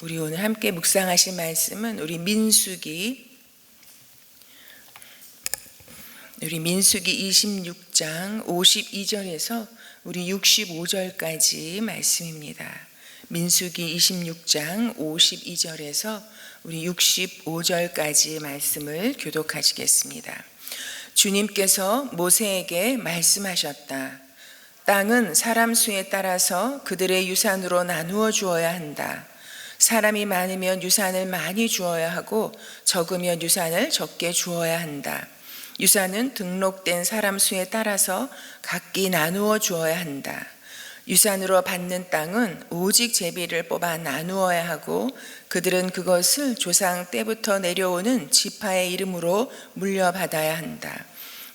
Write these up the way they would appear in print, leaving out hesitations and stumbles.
우리 오늘 함께 묵상하실 말씀은 우리 민수기 26장 52절에서 우리 65절까지 말씀입니다. 민수기 26장 52절에서 우리 65절까지 말씀을 교독하시겠습니다. 주님께서 모세에게 말씀하셨다. 땅은 사람 수에 따라서 그들의 유산으로 나누어 주어야 한다. 사람이 많으면 유산을 많이 주어야 하고 적으면 유산을 적게 주어야 한다. 유산은 등록된 사람 수에 따라서 각기 나누어 주어야 한다. 유산으로 받는 땅은 오직 제비를 뽑아 나누어야 하고 그들은 그것을 조상 때부터 내려오는 지파의 이름으로 물려받아야 한다.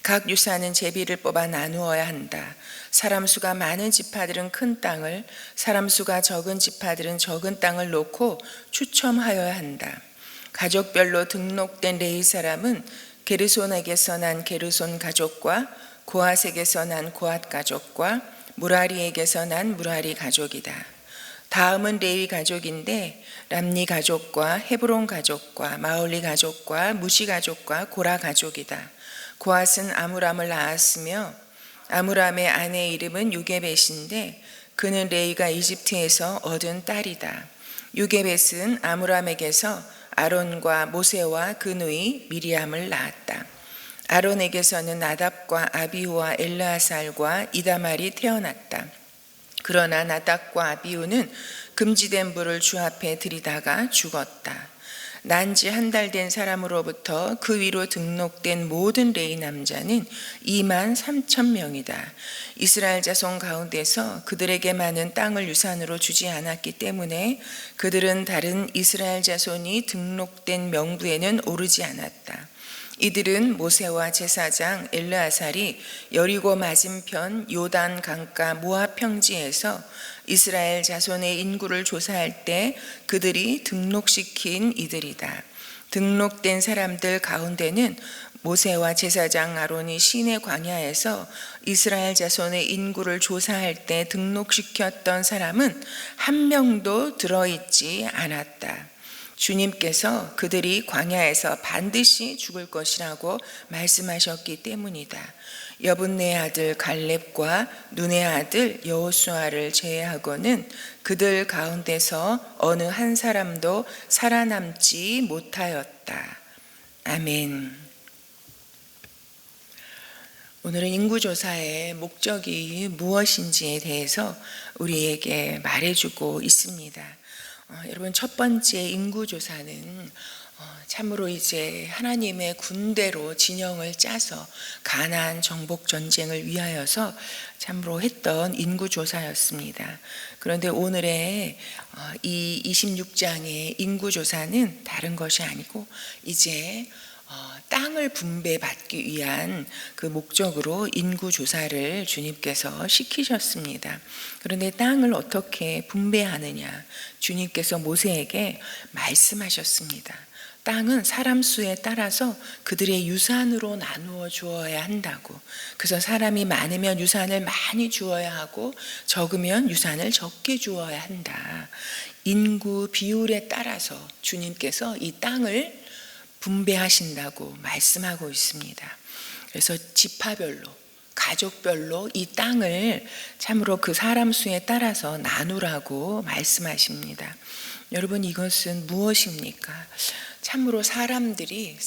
각 유산은 제비를 뽑아 나누어야 한다. 사람 수가 많은 지파들은 큰 땅을, 사람 수가 적은 지파들은 적은 땅을 놓고 추첨하여야 한다. 가족별로 등록된 레위 사람은 게르손에게서 난 게르손 가족과 고핫에게서 난 고핫 가족과 무라리에게서 난 무라리 가족이다. 다음은 레위 가족인데 람니 가족과 헤브론 가족과 마올리 가족과 무시 가족과 고라 가족이다. 고핫은 아므람을 낳았으며 아므람의 아내 이름은 요게벳인데 그는 레위가 이집트에서 얻은 딸이다. 요게벳은 아므람에게서 아론과 모세와 그 누이 미리암을 낳았다. 아론에게서는 나답과 아비후와 엘르아살과 이다말이 태어났다. 그러나 나답과 아비후는 금지된 불을 주 앞에 들이다가 죽었다. 난지 한 달 된 사람으로부터 그 위로 등록된 모든 레위 남자는 23,000명이다. 이스라엘 자손 가운데서 그들에게 많은 땅을 유산으로 주지 않았기 때문에 그들은 다른 이스라엘 자손이 등록된 명부에는 오르지 않았다. 이들은 모세와 제사장 엘르아살이 여리고 맞은편 요단 강가 모압 평지에서 이스라엘 자손의 인구를 조사할 때 그들이 등록시킨 이들이다. 등록된 사람들 가운데는 모세와 제사장 아론이 시내 광야에서 이스라엘 자손의 인구를 조사할 때 등록시켰던 사람은 한 명도 들어있지 않았다. 주님께서 그들이 광야에서 반드시 죽을 것이라고 말씀하셨기 때문이다. 여분네 아들 갈렙과 눈의 아들 여호수아를 제외하고는 그들 가운데서 어느 한 사람도 살아남지 못하였다. 아멘. 오늘은 인구조사의 목적이 무엇인지에 대해서 우리에게 말해주고 있습니다. 여러분, 첫 번째 인구조사는 참으로 이제 하나님의 군대로 진영을 짜서 가나안 정복 전쟁을 위하여서 참으로 했던 인구조사였습니다. 그런데 오늘의 이 26장의 인구조사는 다른 것이 아니고 이제 땅을 분배받기 위한 그 목적으로 인구조사를 주님께서 시키셨습니다. 그런데 땅을 어떻게 분배하느냐, 주님께서 모세에게 말씀하셨습니다. 땅은 사람 수에 따라서 그들의 유산으로 나누어 주어야 한다고. 그래서 사람이 많으면 유산을 많이 주어야 하고 적으면 유산을 적게 주어야 한다. 인구 비율에 따라서 주님께서 이 땅을 분배하신다고 말씀하고 있습니다. 그래서 지파별로, 가족별로 이 땅을 참으로 그 사람 수에 따라서 나누라고 말씀하십니다. 여러분, 이것은 무엇입니까? 참으로 사람들이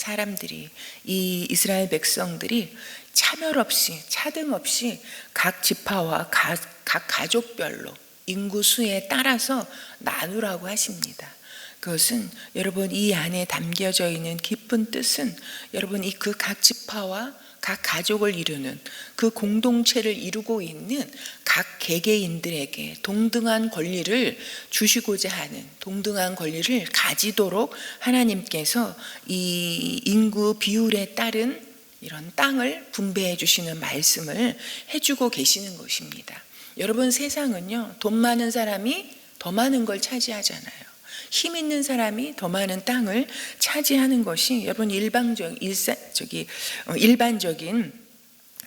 이 이스라엘 백성들이 차별 없이, 차등 없이 각 지파와 각 가족별로 인구 수에 따라서 나누라고 하십니다. 그것은 여러분, 이 안에 담겨져 있는 깊은 뜻은 여러분, 이 그 각 지파와 각 가족을 이루는 그 공동체를 이루고 있는 각 개개인들에게 동등한 권리를 주시고자 하는, 동등한 권리를 가지도록 하나님께서 이 인구 비율에 따른 이런 땅을 분배해 주시는 말씀을 해주고 계시는 것입니다. 여러분, 세상은요, 돈 많은 사람이 더 많은 걸 차지하잖아요. 힘 있는 사람이 더 많은 땅을 차지하는 것이 여러분 일반적인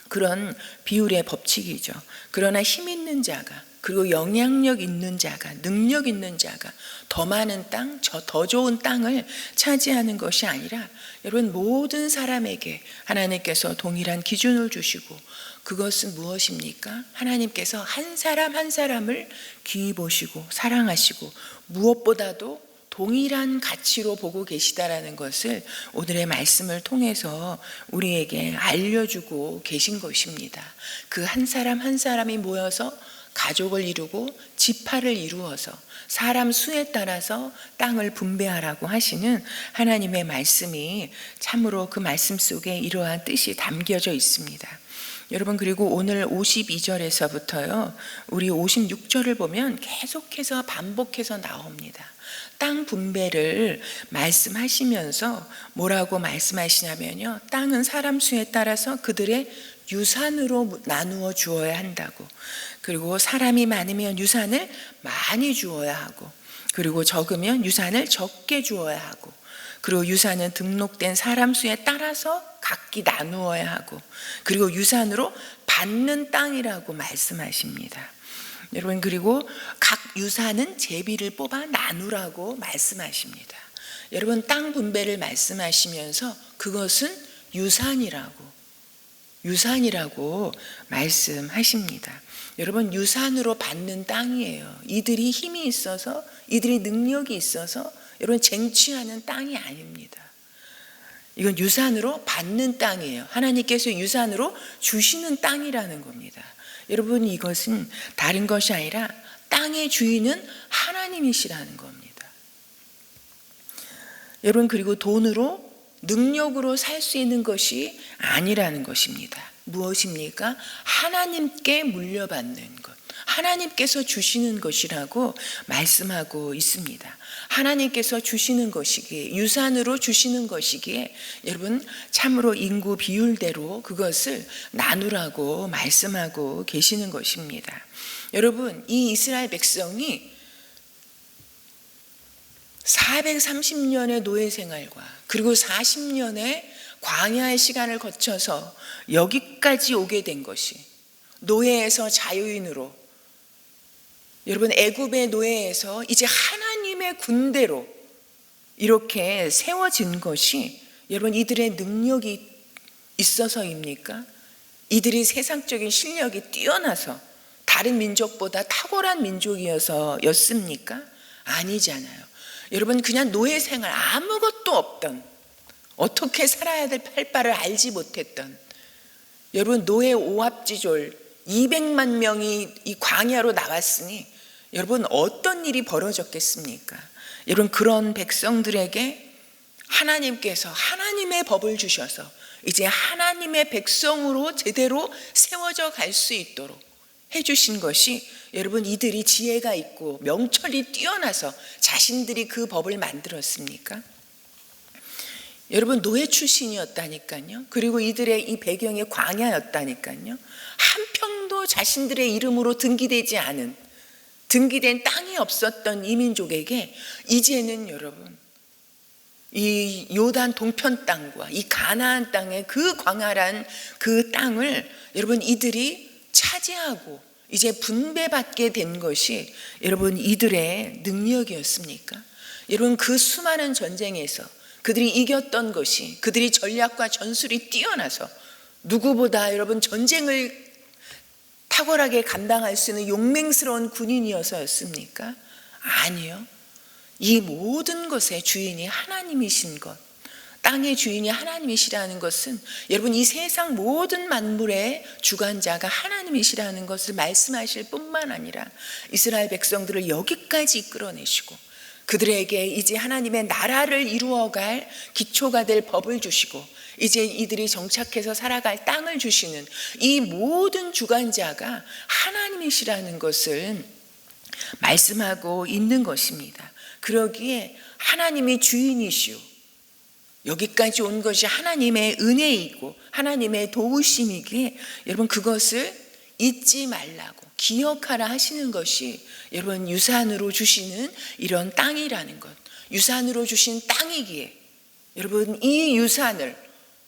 그런 비율의 법칙이죠. 그러나 힘 있는 자가, 그리고 영향력 있는 자가, 능력 있는 자가 더 많은 땅, 더 좋은 땅을 차지하는 것이 아니라 여러분 모든 사람에게 하나님께서 동일한 기준을 주시고, 그것은 무엇입니까? 하나님께서 한 사람 한 사람을 귀히 보시고 사랑하시고 무엇보다도 동일한 가치로 보고 계시다라는 것을 오늘의 말씀을 통해서 우리에게 알려주고 계신 것입니다. 그 한 사람 한 사람이 모여서 가족을 이루고 지파를 이루어서 사람 수에 따라서 땅을 분배하라고 하시는 하나님의 말씀이 참으로 그 말씀 속에 이러한 뜻이 담겨져 있습니다. 여러분, 그리고 오늘 52절에서부터요 우리 56절을 보면 계속해서 반복해서 나옵니다. 땅 분배를 말씀하시면서 뭐라고 말씀하시냐면요, 땅은 사람 수에 따라서 그들의 유산으로 나누어 주어야 한다고, 그리고 사람이 많으면 유산을 많이 주어야 하고, 그리고 적으면 유산을 적게 주어야 하고, 그리고 유산은 등록된 사람 수에 따라서 각기 나누어야 하고, 그리고 유산으로 받는 땅이라고 말씀하십니다. 여러분, 그리고 각 유산은 제비를 뽑아 나누라고 말씀하십니다. 여러분, 땅 분배를 말씀하시면서 그것은 유산이라고 말씀하십니다. 여러분, 유산으로 받는 땅이에요. 이들이 힘이 있어서, 이들이 능력이 있어서 여러분 쟁취하는 땅이 아닙니다. 이건 유산으로 받는 땅이에요. 하나님께서 유산으로 주시는 땅이라는 겁니다. 여러분, 이것은 다른 것이 아니라 땅의 주인은 하나님이시라는 겁니다. 여러분, 그리고 돈으로 능력으로 살 수 있는 것이 아니라는 것입니다. 무엇입니까? 하나님께 물려받는 것, 하나님께서 주시는 것이라고 말씀하고 있습니다. 하나님께서 주시는 것이기에, 유산으로 주시는 것이기에 여러분 참으로 인구 비율대로 그것을 나누라고 말씀하고 계시는 것입니다. 여러분, 이 이스라엘 백성이 430년의 노예 생활과 그리고 40년의 광야의 시간을 거쳐서 여기까지 오게 된 것이, 노예에서 자유인으로, 여러분 애굽의 노예에서 이제 하나님의 군대로 이렇게 세워진 것이 여러분 이들의 능력이 있어서입니까? 이들이 세상적인 실력이 뛰어나서 다른 민족보다 탁월한 민족이어서였습니까? 아니잖아요. 여러분, 그냥 노예 생활, 아무것도 없던, 어떻게 살아야 될 바를 알지 못했던, 여러분 노예 오합지졸 200만 명이 이 광야로 나왔으니 여러분 어떤 일이 벌어졌겠습니까? 여러분, 그런 백성들에게 하나님께서 하나님의 법을 주셔서 이제 하나님의 백성으로 제대로 세워져 갈 수 있도록 해주신 것이, 여러분 이들이 지혜가 있고 명철이 뛰어나서 자신들이 그 법을 만들었습니까? 여러분, 노예 출신이었다니까요. 그리고 이들의 이 배경이 광야였다니까요. 한 평도 자신들의 이름으로 등기되지 않은, 등기된 땅이 없었던 이 민족에게 이제는 여러분 이 요단 동편 땅과 이 가나안 땅의 그 광활한 그 땅을 여러분 이들이 차지하고 이제 분배받게 된 것이 여러분 이들의 능력이었습니까? 여러분, 그 수많은 전쟁에서 그들이 이겼던 것이, 그들이 전략과 전술이 뛰어나서 누구보다 여러분 전쟁을 탁월하게 감당할 수 있는 용맹스러운 군인이어서였습니까? 아니요. 이 모든 것의 주인이 하나님이신 것, 땅의 주인이 하나님이시라는 것은 여러분 이 세상 모든 만물의 주관자가 하나님이시라는 것을 말씀하실 뿐만 아니라 이스라엘 백성들을 여기까지 이끌어내시고 그들에게 이제 하나님의 나라를 이루어갈 기초가 될 법을 주시고 이제 이들이 정착해서 살아갈 땅을 주시는 이 모든 주관자가 하나님이시라는 것을 말씀하고 있는 것입니다. 그러기에 하나님이 주인이시오, 여기까지 온 것이 하나님의 은혜이고 하나님의 도우심이기에 여러분 그것을 잊지 말라고, 기억하라 하시는 것이 여러분 유산으로 주시는 이런 땅이라는 것, 유산으로 주신 땅이기에 여러분 이 유산을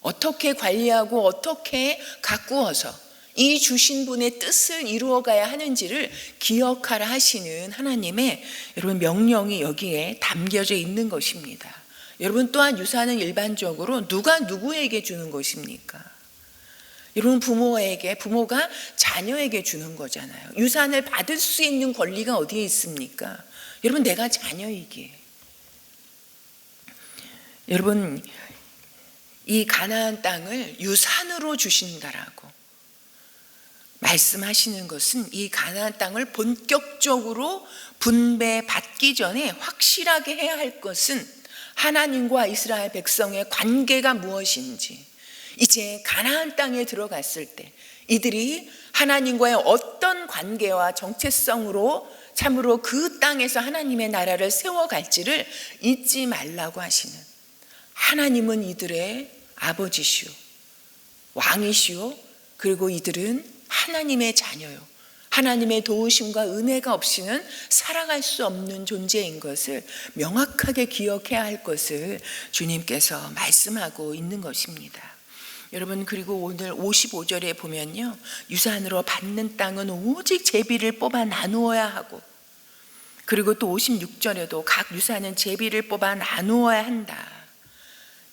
어떻게 관리하고 어떻게 가꾸어서 이 주신 분의 뜻을 이루어가야 하는지를 기억하라 하시는 하나님의 여러분 명령이 여기에 담겨져 있는 것입니다. 여러분 또한 유산은 일반적으로 누가 누구에게 주는 것입니까? 여러분 부모가 자녀에게 주는 거잖아요. 유산을 받을 수 있는 권리가 어디에 있습니까? 여러분 내가 자녀이기에. 여러분 이 가나안 땅을 유산으로 주신다라고 말씀하시는 것은 이 가나안 땅을 본격적으로 분배받기 전에 확실하게 해야 할 것은 하나님과 이스라엘 백성의 관계가 무엇인지, 이제 가나안 땅에 들어갔을 때 이들이 하나님과의 어떤 관계와 정체성으로 참으로 그 땅에서 하나님의 나라를 세워갈지를 잊지 말라고 하시는, 하나님은 이들의 아버지시오, 왕이시오, 그리고 이들은 하나님의 자녀요, 하나님의 도우심과 은혜가 없이는 살아갈 수 없는 존재인 것을 명확하게 기억해야 할 것을 주님께서 말씀하고 있는 것입니다. 여러분 그리고 오늘 55절에 보면요, 유산으로 받는 땅은 오직 제비를 뽑아 나누어야 하고, 그리고 또 56절에도 각 유산은 제비를 뽑아 나누어야 한다.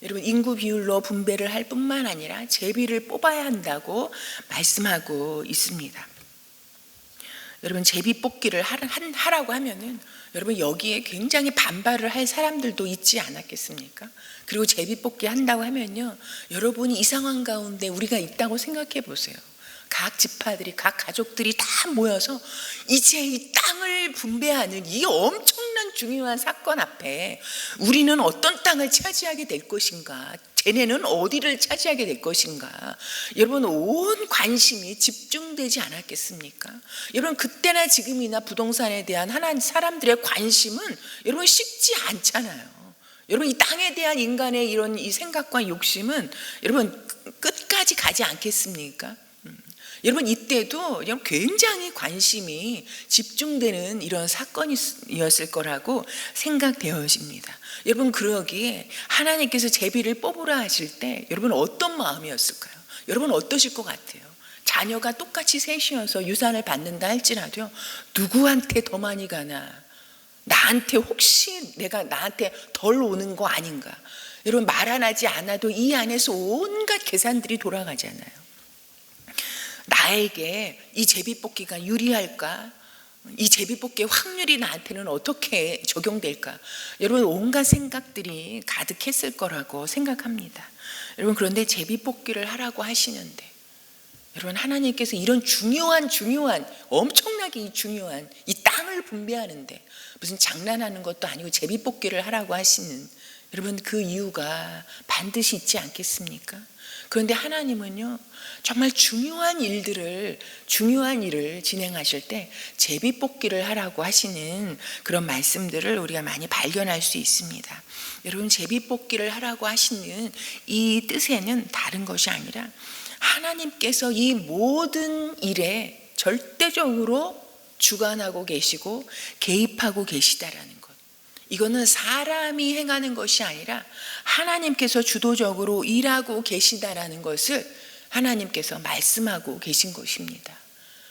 여러분 인구 비율로 분배를 할 뿐만 아니라 제비를 뽑아야 한다고 말씀하고 있습니다. 여러분 제비 뽑기를 하라고 하면은 여러분 여기에 굉장히 반발을 할 사람들도 있지 않았겠습니까? 그리고 제비 뽑기 한다고 하면요, 여러분이 이 상황 가운데 우리가 있다고 생각해 보세요. 각 지파들이, 각 가족들이 다 모여서 이제 이 땅을 분배하는 이 엄청난 중요한 사건 앞에 우리는 어떤 땅을 차지하게 될 것인가, 쟤네는 어디를 차지하게 될 것인가, 여러분 온 관심이 집중되지 않았겠습니까? 여러분 그때나 지금이나 부동산에 대한 사람들의 관심은 여러분 식지 않잖아요. 여러분 이 땅에 대한 인간의 이런 이 생각과 욕심은 여러분 끝까지 가지 않겠습니까? 여러분 이때도 굉장히 관심이 집중되는 이런 사건이었을 거라고 생각되어집니다. 여러분 그러기에 하나님께서 제비를 뽑으라 하실 때 여러분 어떤 마음이었을까요? 여러분 어떠실 것 같아요? 자녀가 똑같이 셋이어서 유산을 받는다 할지라도 누구한테 더 많이 가나, 나한테 혹시 나한테 덜 오는 거 아닌가, 여러분 말 안 하지 않아도 이 안에서 온갖 계산들이 돌아가잖아요. 나에게 이 제비뽑기가 유리할까? 이 제비뽑기의 확률이 나한테는 어떻게 적용될까? 여러분 온갖 생각들이 가득했을 거라고 생각합니다. 여러분 그런데 제비뽑기를 하라고 하시는데 여러분 하나님께서 이런 중요한 엄청나게 중요한 이 땅을 분배하는데 무슨 장난하는 것도 아니고 제비뽑기를 하라고 하시는, 여러분 그 이유가 반드시 있지 않겠습니까? 그런데 하나님은요 정말 중요한 일을 진행하실 때 제비뽑기를 하라고 하시는 그런 말씀들을 우리가 많이 발견할 수 있습니다. 여러분 제비뽑기를 하라고 하시는 이 뜻에는 다른 것이 아니라 하나님께서 이 모든 일에 절대적으로 주관하고 계시고 개입하고 계시다라는 것, 이거는 사람이 행하는 것이 아니라 하나님께서 주도적으로 일하고 계시다라는 것을 하나님께서 말씀하고 계신 것입니다.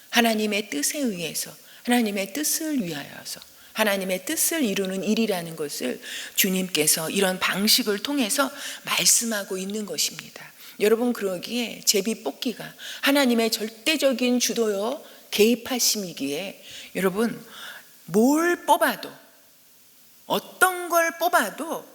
하나님의 뜻에 의해서, 하나님의 뜻을 위하여서 하나님의 뜻을 이루는 일이라는 것을 주님께서 이런 방식을 통해서 말씀하고 있는 것입니다. 여러분 그러기에 제비뽑기가 하나님의 절대적인 주도요 개입하심이기에 여러분 뭘 뽑아도, 어떤 걸 뽑아도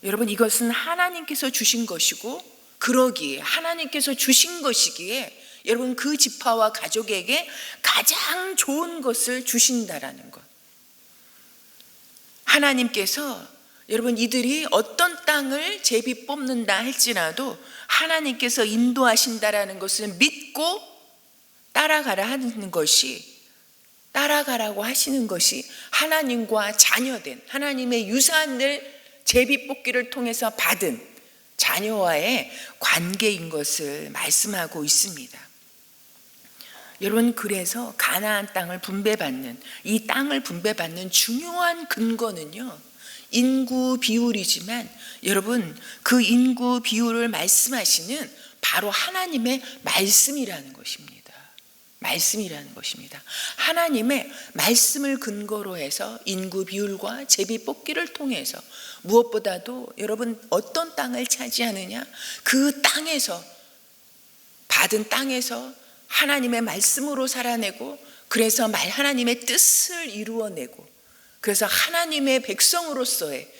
여러분 이것은 하나님께서 주신 것이고, 그러기에 하나님께서 주신 것이기에 여러분 그 지파와 가족에게 가장 좋은 것을 주신다라는 것, 하나님께서 여러분 이들이 어떤 땅을 제비 뽑는다 할지라도 하나님께서 인도하신다라는 것을 믿고 따라가라 하는 것이, 따라가라고 하시는 것이 하나님과 자녀된, 하나님의 유산을 제비뽑기를 통해서 받은 자녀와의 관계인 것을 말씀하고 있습니다. 여러분 그래서 가나안 땅을 분배받는, 이 땅을 분배받는 중요한 근거는요 인구 비율이지만 여러분 그 인구 비율을 말씀하시는 바로 하나님의 말씀이라는 것입니다. 말씀이라는 것입니다. 하나님의 말씀을 근거로 해서 인구 비율과 제비 뽑기를 통해서 무엇보다도 여러분 어떤 땅을 차지하느냐, 그 땅에서 받은 땅에서 하나님의 말씀으로 살아내고, 그래서 하나님의 뜻을 이루어내고, 그래서 하나님의 백성으로서의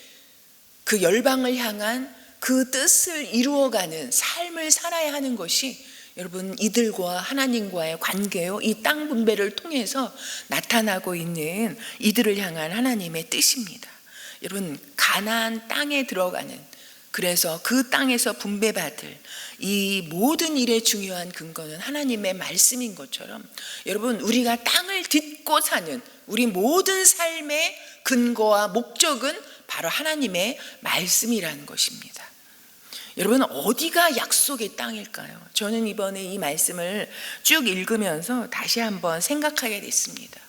그 열방을 향한 그 뜻을 이루어가는 삶을 살아야 하는 것이 여러분 이들과 하나님과의 관계요, 이 땅 분배를 통해서 나타나고 있는 이들을 향한 하나님의 뜻입니다. 여러분 가나안 땅에 들어가는, 그래서 그 땅에서 분배받을 이 모든 일의 중요한 근거는 하나님의 말씀인 것처럼, 여러분 우리가 땅을 딛고 사는 우리 모든 삶의 근거와 목적은 바로 하나님의 말씀이라는 것입니다. 여러분 어디가 약속의 땅일까요? 저는 이번에 이 말씀을 쭉 읽으면서 다시 한번 생각하게 됐습니다.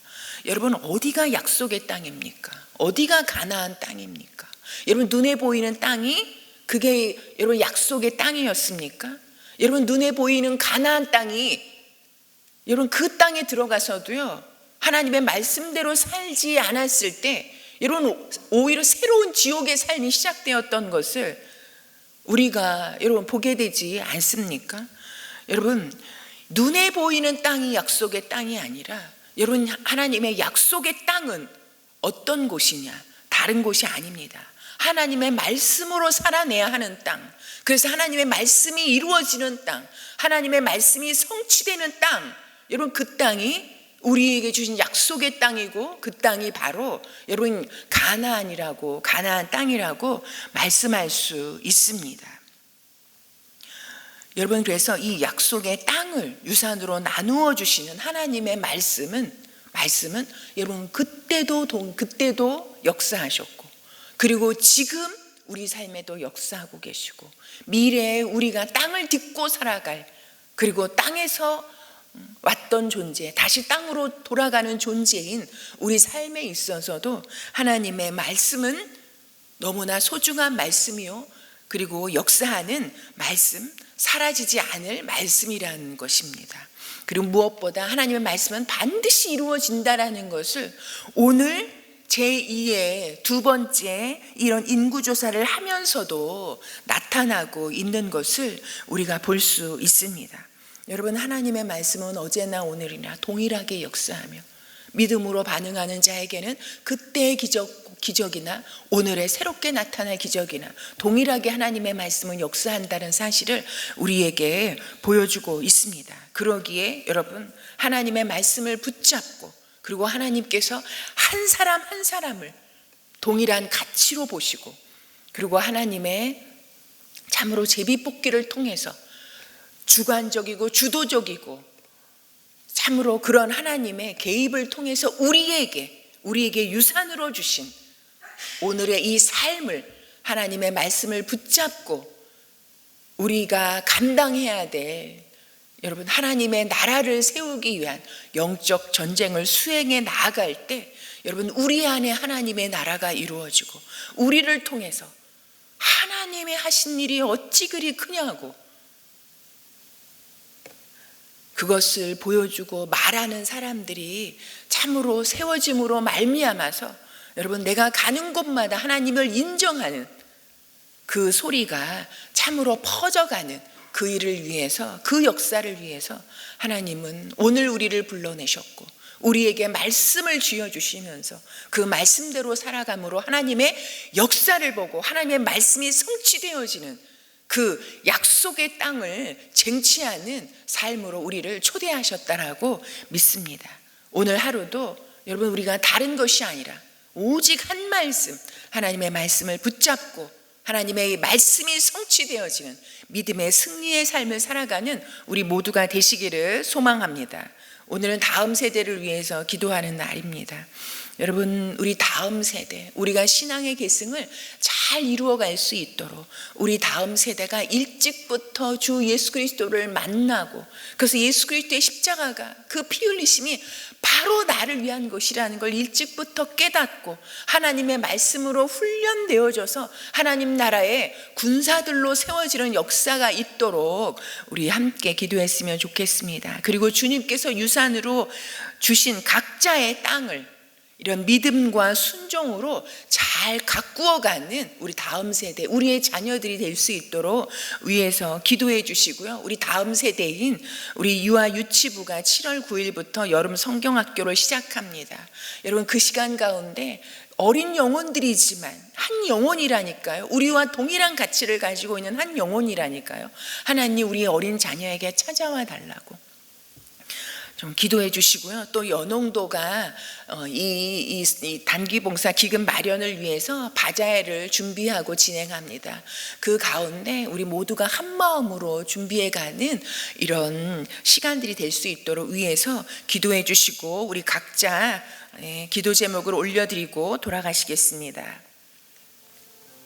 여러분 어디가 약속의 땅입니까? 어디가 가나안 땅입니까? 여러분 눈에 보이는 땅이 그게 여러분 약속의 땅이었습니까? 여러분 눈에 보이는 가나안 땅이 여러분 그 땅에 들어가서도요 하나님의 말씀대로 살지 않았을 때 여러분 오히려 새로운 지옥의 삶이 시작되었던 것을 우리가 여러분 보게 되지 않습니까? 여러분 눈에 보이는 땅이 약속의 땅이 아니라 여러분 하나님의 약속의 땅은 어떤 곳이냐? 다른 곳이 아닙니다. 하나님의 말씀으로 살아내야 하는 땅, 그래서 하나님의 말씀이 이루어지는 땅, 하나님의 말씀이 성취되는 땅, 여러분 그 땅이 우리에게 주신 약속의 땅이고, 그 땅이 바로 여러분 가나안 땅이라고 말씀할 수 있습니다. 여러분 그래서 이 약속의 땅을 유산으로 나누어 주시는 하나님의 말씀은 여러분 그때도 역사하셨고, 그리고 지금 우리 삶에도 역사하고 계시고, 미래에 우리가 땅을 딛고 살아갈, 그리고 땅에서 왔던 존재, 다시 땅으로 돌아가는 존재인 우리 삶에 있어서도 하나님의 말씀은 너무나 소중한 말씀이요, 그리고 역사하는 말씀, 사라지지 않을 말씀이라는 것입니다. 그리고 무엇보다 하나님의 말씀은 반드시 이루어진다라는 것을 오늘 제2의 두 번째 이런 인구조사를 하면서도 나타나고 있는 것을 우리가 볼 수 있습니다. 여러분 하나님의 말씀은 어제나 오늘이나 동일하게 역사하며 믿음으로 반응하는 자에게는 그때의 기적이나 오늘의 새롭게 나타날 기적이나 동일하게 하나님의 말씀은 역사한다는 사실을 우리에게 보여주고 있습니다. 그러기에 여러분 하나님의 말씀을 붙잡고, 그리고 하나님께서 한 사람 한 사람을 동일한 가치로 보시고, 그리고 하나님의 참으로 제비뽑기를 통해서 주관적이고 주도적이고 참으로 그런 하나님의 개입을 통해서 우리에게 유산으로 주신 오늘의 이 삶을, 하나님의 말씀을 붙잡고 우리가 감당해야 될 여러분 하나님의 나라를 세우기 위한 영적 전쟁을 수행해 나아갈 때 여러분 우리 안에 하나님의 나라가 이루어지고, 우리를 통해서 하나님이 하신 일이 어찌 그리 크냐고 그것을 보여주고 말하는 사람들이 참으로 세워짐으로 말미암아서 여러분 내가 가는 곳마다 하나님을 인정하는 그 소리가 참으로 퍼져가는 그 일을 위해서, 그 역사를 위해서 하나님은 오늘 우리를 불러내셨고 우리에게 말씀을 쥐어주시면서 그 말씀대로 살아감으로 하나님의 역사를 보고 하나님의 말씀이 성취되어지는 그 약속의 땅을 쟁취하는 삶으로 우리를 초대하셨다라고 믿습니다. 오늘 하루도 여러분 우리가 다른 것이 아니라 오직 한 말씀, 하나님의 말씀을 붙잡고 하나님의 말씀이 성취되어지는 믿음의 승리의 삶을 살아가는 우리 모두가 되시기를 소망합니다. 오늘은 다음 세대를 위해서 기도하는 날입니다. 여러분, 우리 다음 세대, 우리가 신앙의 계승을 잘 이루어갈 수 있도록 우리 다음 세대가 일찍부터 주 예수 그리스도를 만나고, 그래서 예수 그리스도의 십자가가, 그 피 흘리심이 바로 나를 위한 것이라는 걸 일찍부터 깨닫고 하나님의 말씀으로 훈련되어져서 하나님 나라의 군사들로 세워지는 역사가 있도록 우리 함께 기도했으면 좋겠습니다. 그리고 주님께서 유산으로 주신 각자의 땅을 이런 믿음과 순종으로 잘 가꾸어가는 우리 다음 세대, 우리의 자녀들이 될 수 있도록 위에서 기도해 주시고요. 우리 다음 세대인 우리 유아 유치부가 7월 9일부터 여름 성경학교를 시작합니다. 여러분, 그 시간 가운데 어린 영혼들이지만 한 영혼이라니까요. 우리와 동일한 가치를 가지고 있는 한 영혼이라니까요. 하나님, 우리 어린 자녀에게 찾아와 달라고 좀 기도해 주시고요. 또 연홍도가 이 단기 봉사 기금 마련을 위해서 바자회를 준비하고 진행합니다. 그 가운데 우리 모두가 한 마음으로 준비해 가는 이런 시간들이 될 수 있도록 위해서 기도해 주시고 우리 각자 기도 제목을 올려드리고 돌아가시겠습니다.